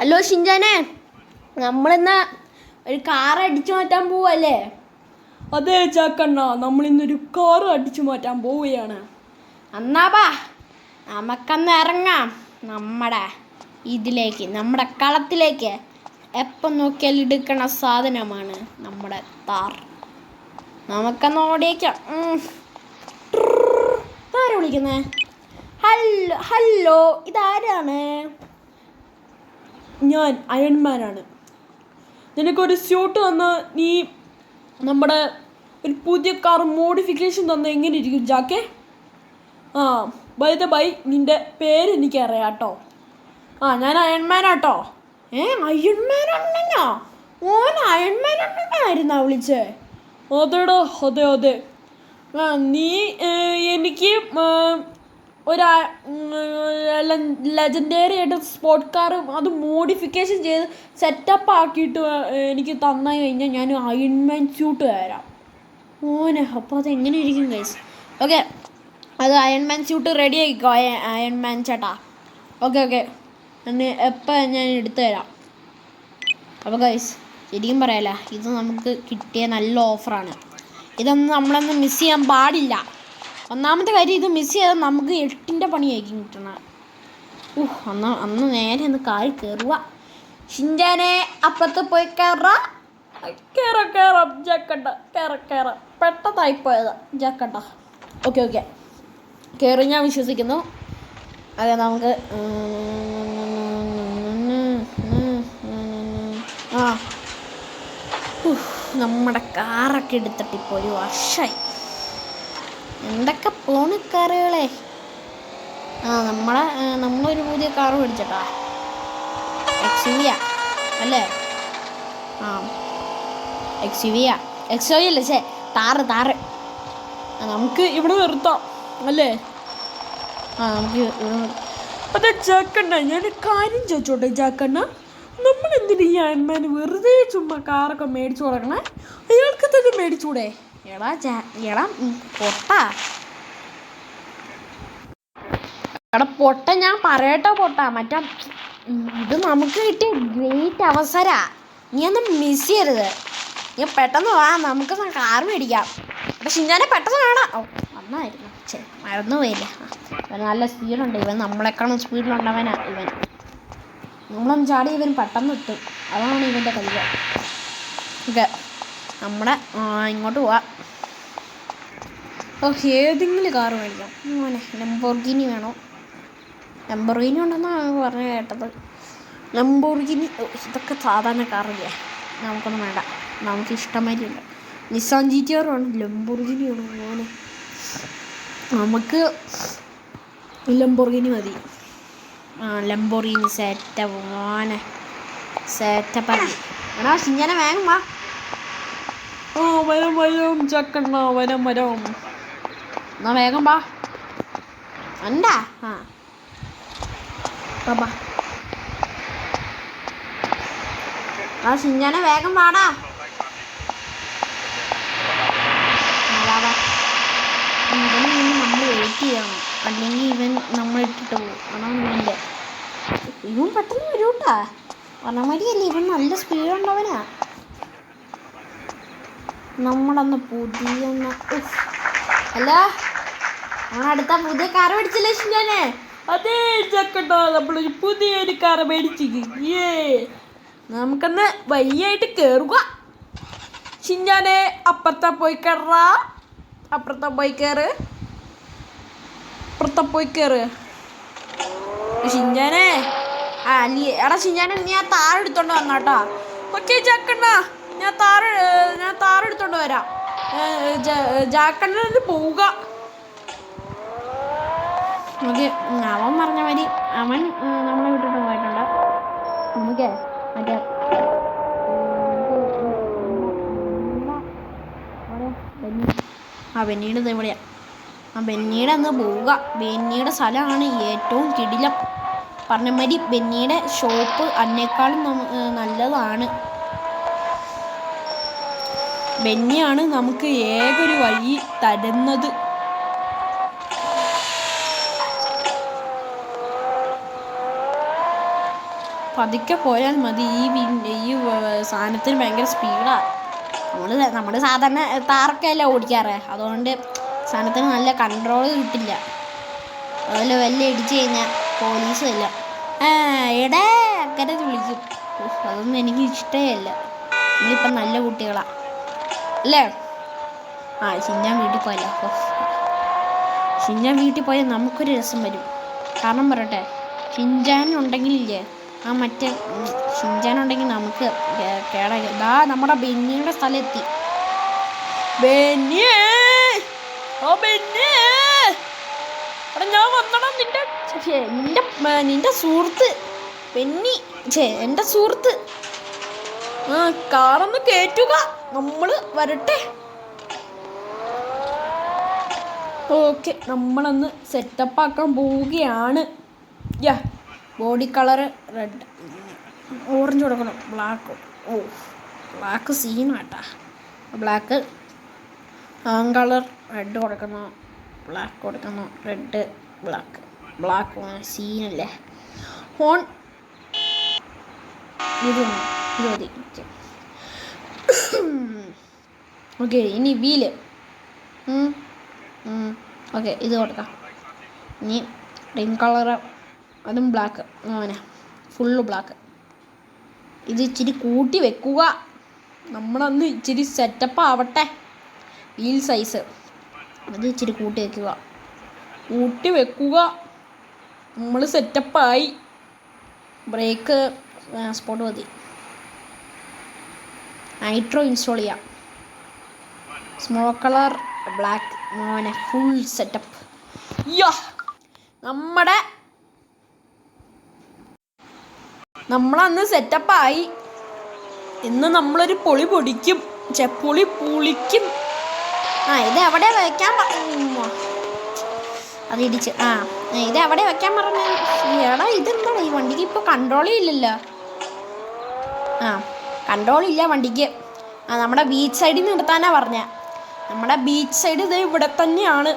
Hello ഷിൻജാനെ, നമ്മളിന്ന് ഒരു car അടിച്ചു മാറ്റാൻ പോവല്ലേ? അതെ ചാക്കണ്ണ, നമ്മളിന്നൊരു കാർ അടിച്ചു മാറ്റാൻ പോവുകയാണ്. എന്നാ നമുക്കന്ന് ഇറങ്ങാം നമ്മുടെ നമ്മുടെ കളത്തിലേക്ക്. എപ്പം നോക്കിയാൽ എടുക്കണ സാധനമാണ് നമ്മുടെ താർ. നമുക്കന്ന് ഓടിയേക്കാം. ആരാ വിളിക്കുന്നേ? ഹലോ ഹലോ, ഇതാരാണ്? ഞാൻ അയൺമാനാണ്. നിനക്കൊരു സ്യൂട്ട് തന്ന് നീ നമ്മുടെ ഒരു പുതിയ കാർ മോഡിഫിക്കേഷൻ തന്ന എങ്ങനെ ഇരിക്കും ജാക്കേ? ബൈ ദ ബൈ, നിൻ്റെ പേര് എനിക്കറിയാം കേട്ടോ. ഞാൻ അയൺമാനാട്ടോ. അയൺമാൻ അണ്ണനോ? ഓൻ അയൺമാൻ അണ്ണനായിരുന്നാ വിളിച്ചേ? അതെടാ, അതെ അതെ. നീ എനിക്ക് ഒരു ലെജൻഡറി ആയിട്ട് സ്പോർട്ട് കാർ അത് മോഡിഫിക്കേഷൻ ചെയ്ത് സെറ്റപ്പ് ആക്കിയിട്ട് എനിക്ക് തന്നു കഴിഞ്ഞാൽ ഞാൻ അയൺമാൻ സ്യൂട്ട് തരാം. അപ്പോൾ അതെങ്ങനെ ഇരിക്കും ഗൈസ്? ഓക്കെ, അത് അയൺമാൻ സ്യൂട്ട് റെഡി ആയിക്കോ അയൺമാൻ ചേട്ടാ. ഓക്കെ എപ്പോൾ ഞാൻ എടുത്തു തരാം. അപ്പോൾ ഗൈസ്, ശരിക്കും പറയാല, ഇത് നമുക്ക് കിട്ടിയ നല്ല ഓഫറാണ്. ഇതൊന്നും നമ്മളൊന്നും മിസ് ചെയ്യാൻ പാടില്ല. ഒന്നാമത്തെ കാര്യം, ഇത് മിസ് ചെയ്താൽ നമുക്ക് 8ൻ്റെ പണിയായിരിക്കും കിട്ടണം. അന്ന് നേരെ ഒന്ന് കാറി കയറുക. ഷിൻജാനെ, അപ്പുറത്ത് പോയി കയറാം ജാക്കണ്ട, കയറാം. പെട്ടതായിപ്പോയതാ ജാക്കണ്ട. ഓക്കെ കയറി, ഞാൻ വിശ്വസിക്കുന്നു. അതെ, നമുക്ക് നമ്മുടെ കാറൊക്കെ എടുത്തിട്ട് ഇപ്പോൾ ഒരു വർഷമായി. എന്തൊക്കെ പോണ് കാറുകളെ. നമ്മളൊരു പുതിയ കാറ് മേടിച്ചട്ടാ. XUV അല്ലേ? XUV അല്ലേ? താറ്. നമുക്ക് ഇവിടെ നിർത്താം അല്ലേ? നമുക്ക് അതെ ജാക്കണ്ണ, ഞാൻ കാര്യം ചോദിച്ചോട്ടെ ജാക്കണ്ണ, നമ്മളെന്തിനാ ഈ അയൺമാന് വെറുതെ ചുമ്മാ കാറൊക്കെ മേടിച്ചു കൊടുക്കണേ? അയാൾക്ക് തന്നെ മേടിച്ചൂടെ? പൊട്ട ഞാൻ പറയട്ടോ മറ്റേ ഇത് നമുക്ക് കിട്ടിയ ഗ്രേറ്റ് അവസരാ. നീ ഒന്നും മിസ് ചെയ്യരുത്. നീ പെട്ടെന്ന് വാ, നമുക്ക് കാർ മേടിക്കാം. അപ്പം ഷിൻജാനെ പെട്ടെന്ന് വേണം. നന്നായിരുന്നു, മറന്നു പോയില്ല. ഇവൻ നല്ല സ്പീഡുണ്ട്. ഇവൻ നമ്മളെക്കാളും സ്പീഡിലുണ്ടവനാ ഇവൻ. നമ്മളൊന്നും ചാടി ഇവൻ പെട്ടെന്ന് എത്തും. അതാണ് ഇവൻ്റെ കളികൾ. ഓക്കെ, നമ്മുടെ ഇങ്ങോട്ട് പോവാം. ഏതെങ്കിലും കാറ് മേടിക്കാം. ലംബോർഗിനി വേണോ? ലംബോർഗിനി ഉണ്ടെന്നാണ് പറഞ്ഞു കേട്ടത്. ലംബോർഗിനി ഇതൊക്കെ സാധാരണ കാറില്ലേ, നമുക്കൊന്നും വേണ്ട. നമുക്ക് ഇഷ്ടമാതിരിയുണ്ട്. നിസാൻ GTR ആണ്, ലംബോർഗിനി ആണ്. നമുക്ക് ലംബോർഗിനി മതി. ലംബോർഗിനി സെറ്റപ്പാക്കി. എടാ ഷിൻജാനെ, വേഗം വാ. വരം ചക്കണ്ണ, വരം. എന്നാ വേഗം വാ. എന്താ? ഷിൻജാനെ വേഗം വാടാ. ഇവന് വേണ്ടി നമ്മൾ വെയിറ്റ് ചെയ്യണം, അല്ലെങ്കിൽ ഇവൻ നമ്മളിട്ടിട്ട് പോകും. അതാണ് ഇവൻ്റെ. ഇവൻ പെട്ടെന്ന് വരൂട്ടാ. പറഞ്ഞ മതിയല്ലേ, ഇവൻ നല്ല സ്പീഡുണ്ടവനാ. നമ്മളന്ന് അല്ല, അടുത്ത പുതിയ കാർ മേടിച്ചില്ലേ ഷിൻജാനെ? അതേ ചക്കട്ട, നമ്മളൊരു പുതിയൊരു കാർ മേടിച്ചു. നമുക്കന്ന് വയ്യായിട്ട് കയറുക. ഷിൻജാനെ, അപ്പുറത്തെ പോയി കയറ്. ഷിൻജാനെ, എടാ ഷിൻജാനെ, നീ ആ താഴെ എടുത്തോണ്ട് വന്നോട്ടോ. ഓക്കെ ചക്കണ്ണ, ഞാൻ താറെടുത്തോണ്ട് വരാം. ജാക്കണ്ണ പോവുക. ഓക്കെ, അവൻ പറഞ്ഞ മതി. അവൻ നമ്മളെ വിട്ടിട്ട് പോയിട്ടുണ്ട്. നമുക്ക് മറ്റേ ബെന്നിയുടെ എവിടെയാ? ബെന്നിയുടെ അന്ന് പോവുക. ബെന്നിയുടെ സ്ഥലമാണ് ഏറ്റവും കിടിലം. പറഞ്ഞ മാതിരി ബെന്നിയുടെ ഷോപ്പ് അതിനേക്കാളും നല്ലതാണ്. ബെന്നിയാണ് നമുക്ക് ഏകൊരു വഴി തരുന്നത്. പതുക്കെ പോയാൽ മതി. ഈ സാധനത്തിന് ഭയങ്കര സ്പീഡാണ്. നമ്മൾ സാധാരണ താറൊക്കെ അല്ല ഓടിക്കാറ്, അതുകൊണ്ട് സാധനത്തിന് നല്ല കൺട്രോൾ കിട്ടില്ല. അതുപോലെ വല്ല ഇടിച്ചു കഴിഞ്ഞാൽ പോലീസും ഇല്ല. എടേ അങ്ങനെ വിളിക്കും. അതൊന്നും എനിക്ക് ഇഷ്ടമേ അല്ല. നമ്മളിപ്പം നല്ല കുട്ടികളാണ് അല്ലേ? ഷിൻചാൻ വീട്ടിൽ പോയല്ലോ. ഷിൻചാൻ വീട്ടിൽ പോയാൽ നമുക്കൊരു രസം വരും. കാരണം പറയട്ടെ, ഷിൻചാൻ ഉണ്ടെങ്കിലില്ലേ, മറ്റേ ഷിൻചാൻ ഉണ്ടെങ്കിൽ നമുക്ക് കേടായി. നമ്മുടെ ബെന്നിയുടെ സ്ഥലം എത്തി. ബെന്നിയേ, ഞാൻ വന്നടാ. നിന്റെ സുഹൃത്ത് ബെന്നി, എൻ്റെ സുഹൃത്ത്. കാറൊന്ന് കയറ്റുക, നമ്മൾ വരട്ടെ. ഓക്കെ, നമ്മളൊന്ന് സെറ്റപ്പ് ആക്കാൻ പോവുകയാണ്. ബോഡി കളറ് റെഡ്, ഓറഞ്ച് കൊടുക്കണം. ബ്ലാക്ക് സീനാട്ടാ. ബ്ലാക്ക് കളർ റെഡ് കൊടുക്കണം, ബ്ലാക്ക് കൊടുക്കണം, റെഡ് ബ്ലാക്ക് സീനല്ലേ. ഹോൺ ഇത് മതി. ഓക്കെ, ഇനി വീല്. ഓക്കെ, ഇത് കൊടുക്കാം. ഇനി റിം കളറ്, അതും ബ്ലാക്ക്. Full black. ഇത് ഇച്ചിരി കൂട്ടി വെക്കുക. നമ്മളൊന്ന് ഇച്ചിരി സെറ്റപ്പ് ആവട്ടെ. വീൽ സൈസ് അത് ഇച്ചിരി കൂട്ടി വെക്കുക. നമ്മൾ സെറ്റപ്പായി. ബ്രേക്ക് സ്പോട്ട് മതി. നൈട്രോ ഇൻസ്റ്റാൾ ചെയ്യാം. Smoke colour black. Full setup. നമ്മളന്ന് സെറ്റപ്പായി. ഇന്ന് നമ്മളൊരു പൊളി പൊളിക്കും. ഇത് എവിടെ വെക്കാൻ അതിടിച്ച്. ഇത് എവിടെ വെക്കാൻ പറഞ്ഞ? എടാ, ഇതെന്താണ് ഈ വണ്ടിക്ക് ഇപ്പോൾ കൺട്രോൾ ഇല്ലല്ലോ. കൺട്രോൾ ഇല്ല വണ്ടിക്ക്. നമ്മുടെ ബീച്ച് സൈഡിൽ നിർത്താനാ പറഞ്ഞ. നമ്മുടെ ബീച്ച് സൈഡ് ഇത് ഇവിടെ തന്നെയാണ്.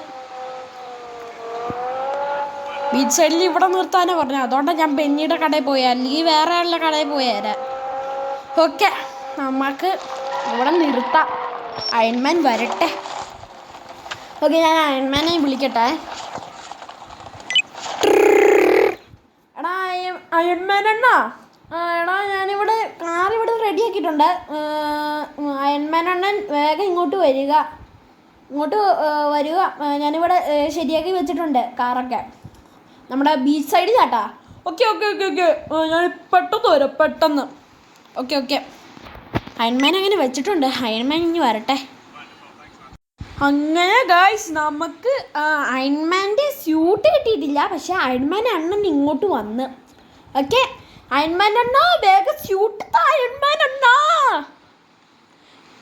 ബീച്ച് സൈഡിൽ ഇവിടെ നിർത്താനാ പറഞ്ഞ. അതുകൊണ്ടാണ് ഞാൻ ബെന്നിയുടെ കടയിൽ പോയാൽ, അല്ലെങ്കിൽ വേറെ ആളുടെ കടയിൽ പോയാരാ. ഓക്കെ, നമുക്ക് ഇവിടെ നിർത്താം. അയൺമാൻ വരട്ടെ. ഓക്കെ, ഞാൻ അയൺമാനെ വിളിക്കട്ടെ. എടാ അയൺമാൻ അണ്ണാ, എടാ ഞാനിവിടെ കാറിവിടെ റെഡിയാക്കിയിട്ടുണ്ട്. അയൺമാൻ അണ്ണൻ വേഗം ഇങ്ങോട്ട് വരിക. ഞാനിവിടെ ശരിയാക്കി വെച്ചിട്ടുണ്ട് കാറൊക്കെ. നമ്മുടെ ബീച്ച് സൈഡിൽ ചാട്ടാ. ഓക്കെ, ഞാൻ പെട്ടെന്ന് വരാം, പെട്ടെന്ന്. ഓക്കെ, അയൺമാൻ അങ്ങനെ വെച്ചിട്ടുണ്ട്. അയൺമാൻ ഇനി വരട്ടെ. അങ്ങനെ ഗായ്സ്, നമുക്ക് അയൺമാൻ്റെ സ്യൂട്ട് കിട്ടിയിട്ടില്ല. പക്ഷെ അയൺമാൻ അണ്ണൻ ഇങ്ങോട്ട് വന്ന്. ഓക്കെ, അയൺമാൻ അണ്ണാ വേഗം സ്യൂട്ട് താ. അയൺമാൻ അണ്ണാ,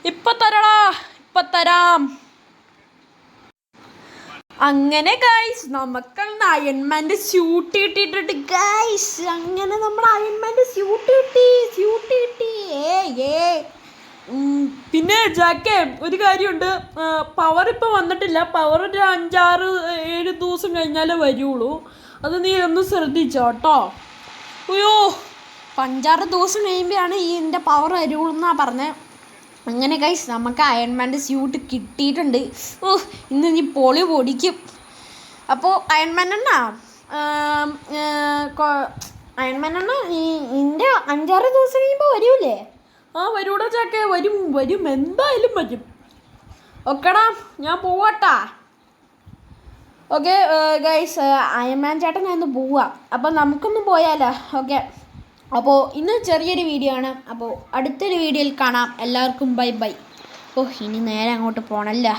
ഇപ്പം തരാം. അങ്ങനെ ഗായ്സ്, നമുക്കന്ന് അയൺമാൻ്റെ സ്യൂട്ട് കിട്ടിയിട്ടുണ്ട് ഗായ്സ്. അങ്ങനെ നമ്മൾ അയൺമാൻ്റെ സ്യൂട്ട് കിട്ടി. പിന്നെ ജാക്കേ, ഒരു കാര്യമുണ്ട്. പവർ ഇപ്പം വന്നിട്ടില്ല. പവർ ഒരു 5-6-7 ദിവസം കഴിഞ്ഞാലേ വരുള്ളൂ. അത് നീ ഒന്ന് ശ്രദ്ധിച്ചോ കേട്ടോ. 5-6 ദിവസം കഴിയുമ്പോഴാണ് എൻ്റെ പവർ വരുള്ളൂ എന്നാണ് പറഞ്ഞത്. അങ്ങനെ ഗൈസ്, നമുക്ക് അയൺമാൻ്റെ സ്യൂട്ട് കിട്ടിയിട്ടുണ്ട്. ഇന്ന് നീ പൊളി പൊടിക്കും. അപ്പോൾ അയൺമാൻ അണ്ണാ നിൻ്റെ 5-6 ദിവസം കഴിയുമ്പോൾ വരൂലേ? വരൂടാ ചാക്കേ, വരും എന്തായാലും വരും. ഓക്കെടാ, ഞാൻ പോവാട്ടാ. ഓക്കെ ഗൈസ്, അയൺമാൻ ചേട്ടൻ ഞാൻ ഒന്ന് പോവാം. അപ്പോൾ നമുക്കൊന്ന് പോയാലോ? ഓക്കെ, അപ്പോൾ ഇന്ന് ചെറിയൊരു വീഡിയോ ആണ്. അപ്പോൾ അടുത്തൊരു വീഡിയോയിൽ കാണാം. എല്ലാവർക്കും ബൈ. ഇനി നേരെ അങ്ങോട്ട് പോകണമല്ലോ.